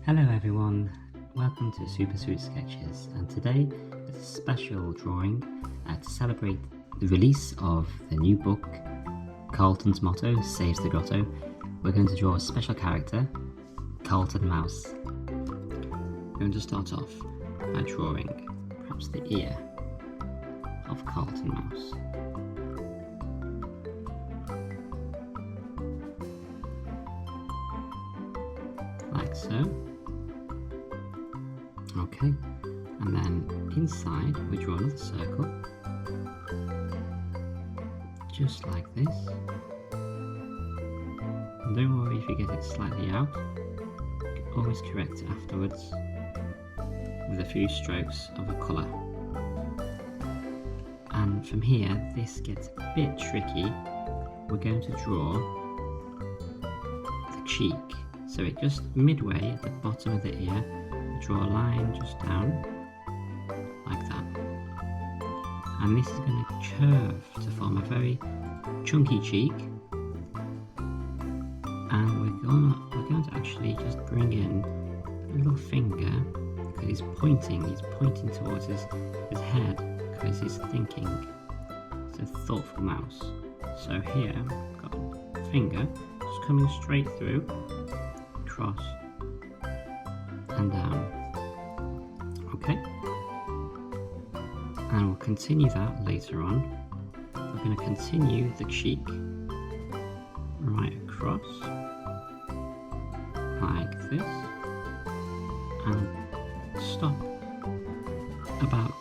Hello everyone, welcome to Super Sweet Sketches, and today is a special drawing to celebrate the release of the new book, Carleton's motto, Saves the Grotto. We're going to draw a special character, carletonmouse. We're going to start off by drawing perhaps the ear of carletonmouse. Like so. Okay, and then inside we draw another circle, just like this. And don't worry if you get it slightly out, you can always correct it afterwards with a few strokes of a colour. And from here, this gets a bit tricky. We're going to draw the cheek, so it just midway at the bottom of the ear. Draw a line just down like that, and this is going to curve to form a very chunky cheek, and we're going to actually just bring in a little finger because he's pointing towards his head because he's thinking. It's a thoughtful mouse. So here I've got a finger just coming straight through, across and down. Okay, and we'll continue that later on. We're going to continue the cheek right across like this and stop about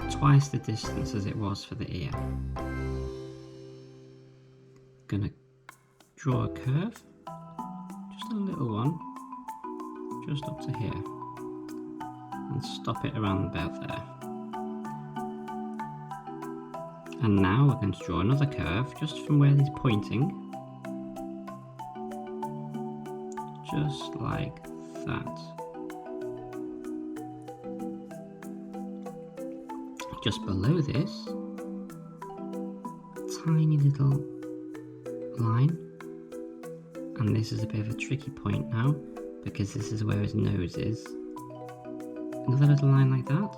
twice the distance as it was for the ear. Going to draw a curve, just a little one, just up to here, and stop it around about there. And now we're going to draw another curve just from where he's pointing, just like that. Just below this, a tiny little line, and this is a bit of a tricky point now because this is where his nose is. Another little line like that,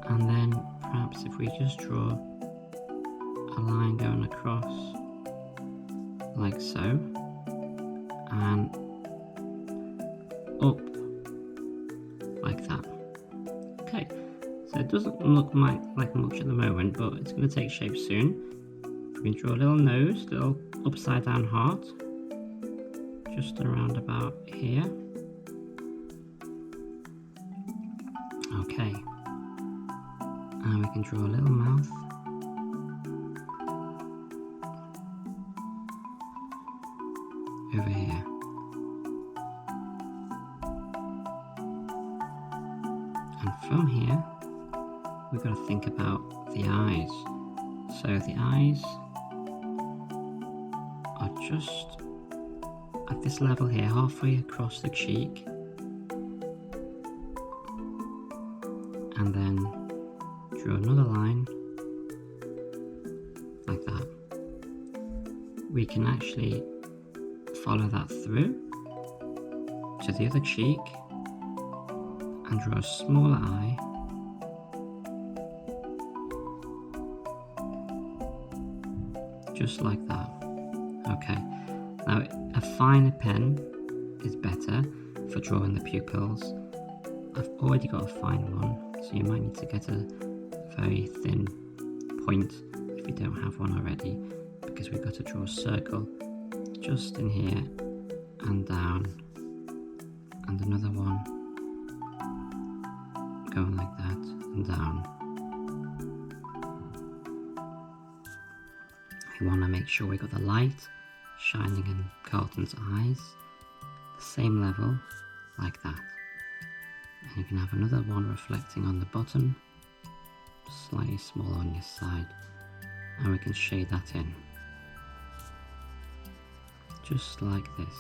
and then perhaps if we just draw a line going across like so and up like that. Okay, so it doesn't look like much at the moment, but it's going to take shape soon. We can draw a little nose, little upside down heart, just around about here. Okay, and we can draw a little mouth, over here. And from here, we've got to think about the eyes. So the eyes are just at this level here, halfway across the cheek. And then draw another line like that. We can actually follow that through to the other cheek and draw a smaller eye, just like that. Okay, now a finer pen is better for drawing the pupils. I've already got a fine one, so you might need to get a very thin point if you don't have one already, because we've got to draw a circle just in here and down, and another one going like that and down. We want to make sure we got the light shining in Carleton's eyes, the same level like that. And you can have another one reflecting on the bottom, slightly smaller on this side, and we can shade that in, just like this.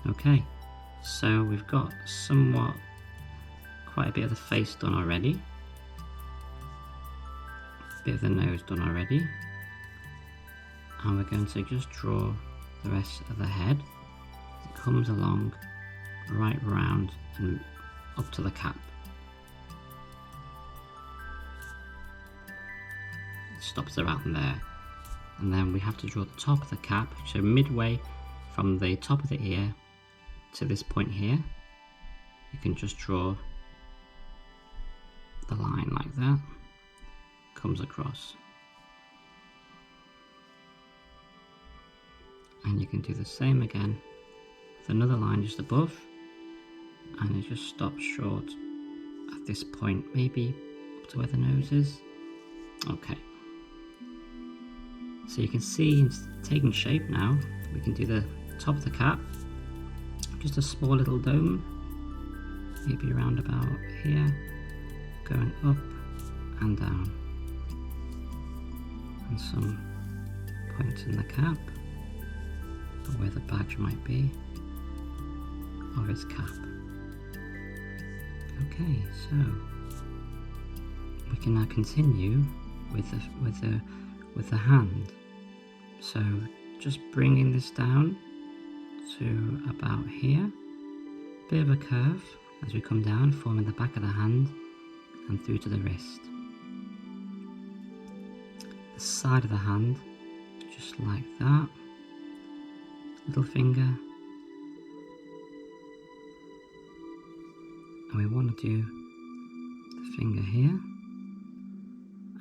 Okay, so we've got quite a bit of the face done already, a bit of the nose done already, and we're going to just draw the rest of the head. It comes along right round and up to the cap. It stops around there, and then we have to draw the top of the cap, so midway from the top of the ear to this point here. You can just draw the line like that, comes across. And you can do the same again with another line just above, and it just stops short at this point, maybe up to where the nose is. Okay, so you can see it's taking shape now. We can do the top of the cap, just a small little dome, maybe around about here, going up and down, and some points in the cap, or where the badge might be, of his cap. Okay, so we can now continue with the hand. So just bringing this down to about here, bit of a curve as we come down, forming the back of the hand and through to the wrist. The side of the hand, just like that. Little finger, and we want to do the finger here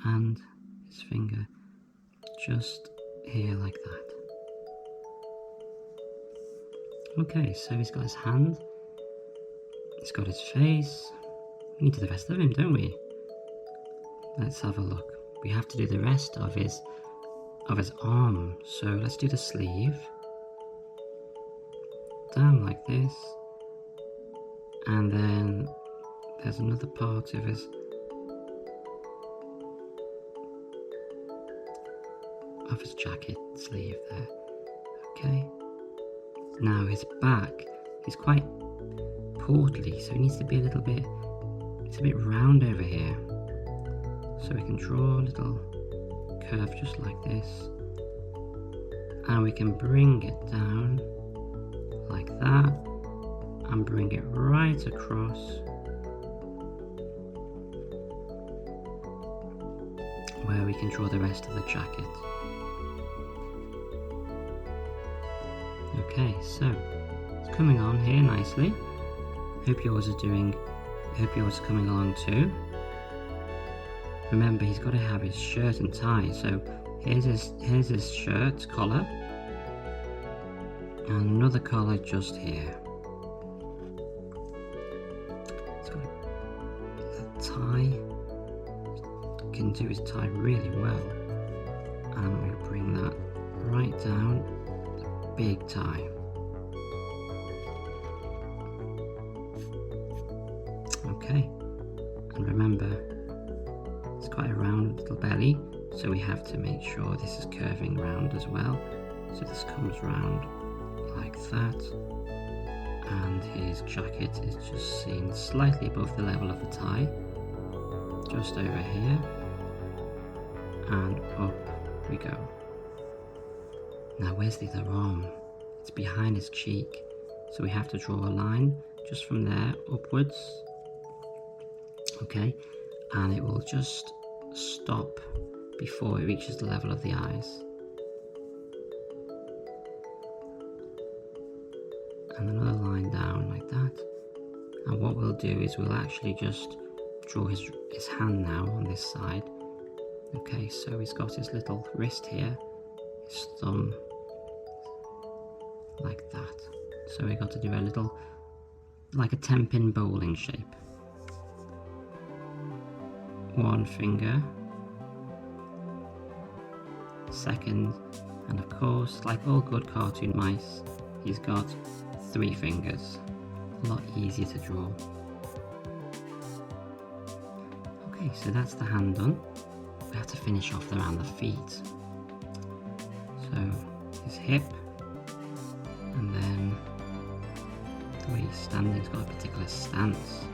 and his finger just here like that. Okay, so he's got his hand, he's got his face. We need to do the rest of him, don't we? Let's have a look. We have to do the rest of his arm. So let's do the sleeve. Down like this, and then there's another part of his jacket sleeve there. Okay, now his back, he's quite portly, so he needs to be a little bit, it's a bit round over here, so we can draw a little curve just like this, and we can bring it down like that and bring it right across where we can draw the rest of the jacket. Okay, so it's coming on here nicely. Hope yours are coming along too. Remember, he's got to have his shirt and tie, so here's his shirt collar, and another collar just here. It's got a tie. Can do his tie really well, and we bring that right down, the big tie. Okay, and remember, it's quite a round little belly, so we have to make sure this is curving round as well. So this comes round like that, and his jacket is just seen slightly above the level of the tie, just over here, and up we go. Now where's the other arm? It's behind his cheek, so we have to draw a line just from there upwards. Okay, and it will just stop before it reaches the level of the eyes. And another line down like that. And what we'll do is we'll actually just draw his hand now on this side. Okay, so he's got his little wrist here, his thumb, like that. So we got to do a little, like a 10-pin bowling shape. One finger, second, and of course, like all good cartoon mice, he's got 3 fingers. A lot easier to draw. Okay, so that's the hand done. We have to finish off around the feet. So his hip, and then the way he's standing, he's got a particular stance.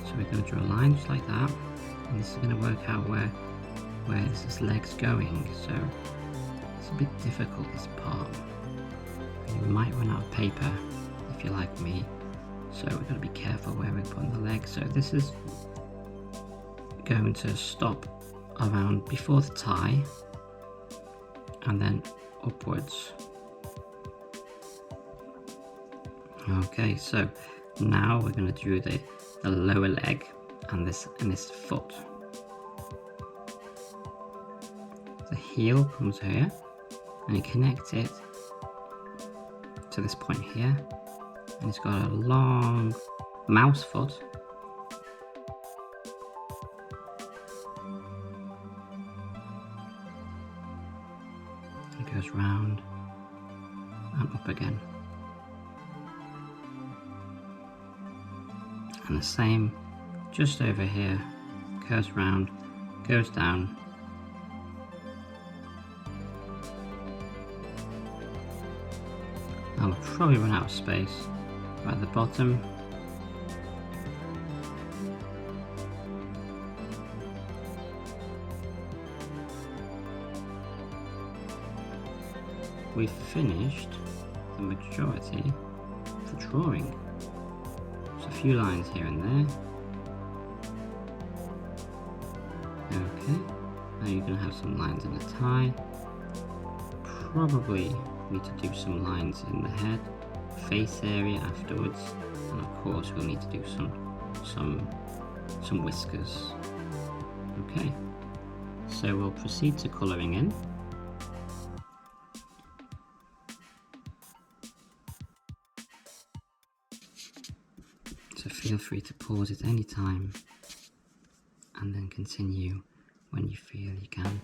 So we're going to draw a line just like that, and this is going to work out where where his leg's going, so it's a bit difficult, this part. You might run out of paper if you're like me, so we've got to be careful where we're putting the leg. So this is going to stop around before the tie and then upwards. Okay, so now we're going to do the lower leg and this foot. The heel comes here and you connect it to this point here, and it's got a long mouse foot. It goes round and up again. And the same just over here, curves round, goes down. I'll probably run out of space right at the bottom. We've finished the majority of the drawing. There's a few lines here and there. Okay, now you're going to have some lines in the tie. Probably need to do some lines in the head, face area afterwards, and of course we'll need to do some whiskers. Okay, so we'll proceed to colouring in. So feel free to pause at any time and then continue when you feel you can.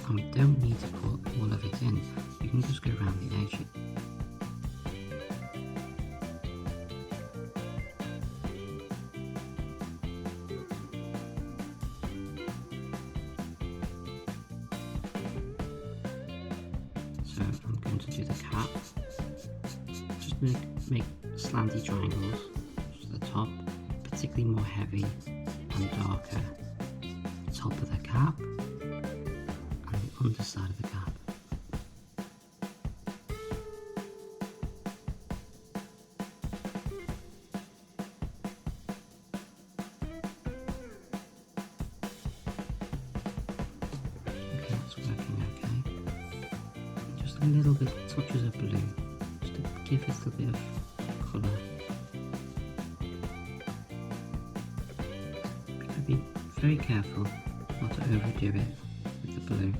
And we don't need to put all of it in, we can just go around the edge. So I'm going to do the cap, just make slanty triangles to the top, particularly more heavy and darker. Top of the cap, underside of the cap. Okay, that's working okay. Just a little bit of touches of blue, just to give it a little bit of colour. You gotta be very careful not to overdo it with the blue.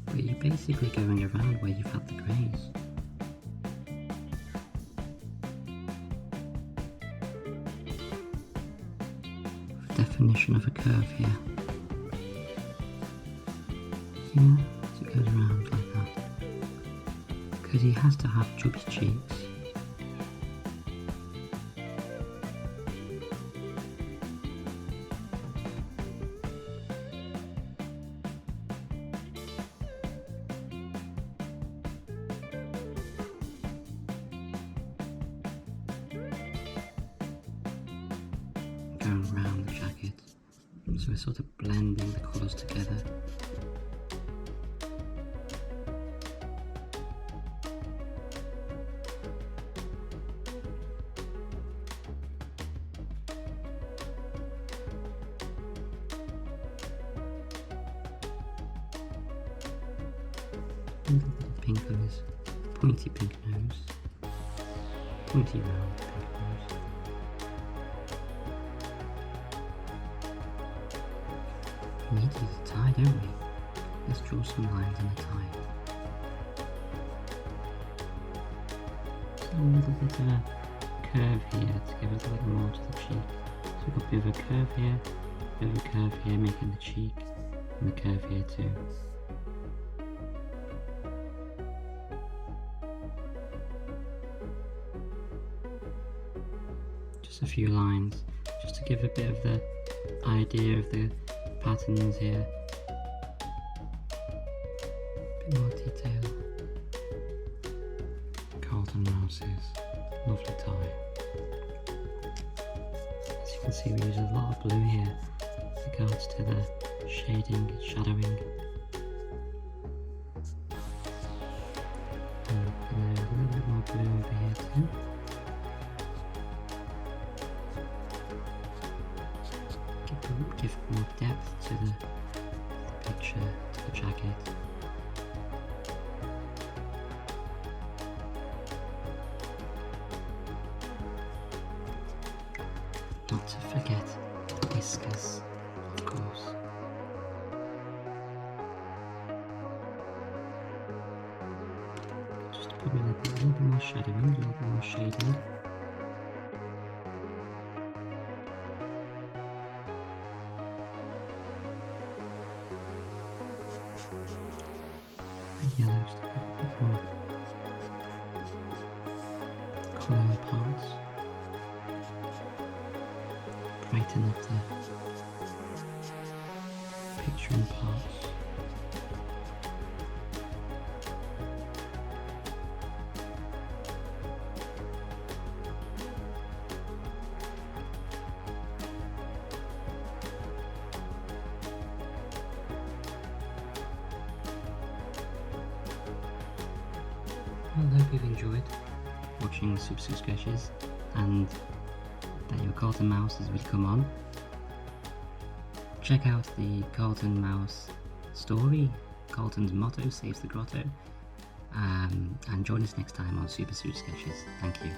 But you're basically going around where you've had the greys. Definition of a curve here. Yeah, so it goes around like that. Because he has to have chubby cheeks. Going around the jacket, so we're sort of blending the colours together. A little bit of pink on his pointy pink nose, pointy round pink nose. We need to do the tie, don't we? Let's draw some lines in the tie. a little bit of a curve here to give it a little more to the cheek. So we've got a bit of a curve here, a bit of a curve here making the cheek, and the curve here too. Just a few lines, just to give a bit of the idea of the patterns here. A bit more detail. Carleton mouses, lovely tie. As you can see, we use a lot of blue here with regards to the shading, shadowing. And a little bit more blue over here too. Give more depth to the picture, to the jacket. Not to forget the whiskers, of course. Just to put in a little bit more shadowing, a little bit more shading. Yellows to put a bit more colour in parts. Brighten up the picture in parts. Well, I hope you've enjoyed watching Super Sue Sketches and that your Carleton mouse has really come on. Check out the Carleton mouse story, Carleton's motto saves the grotto, and join us next time on Super Sue Sketches. Thank you.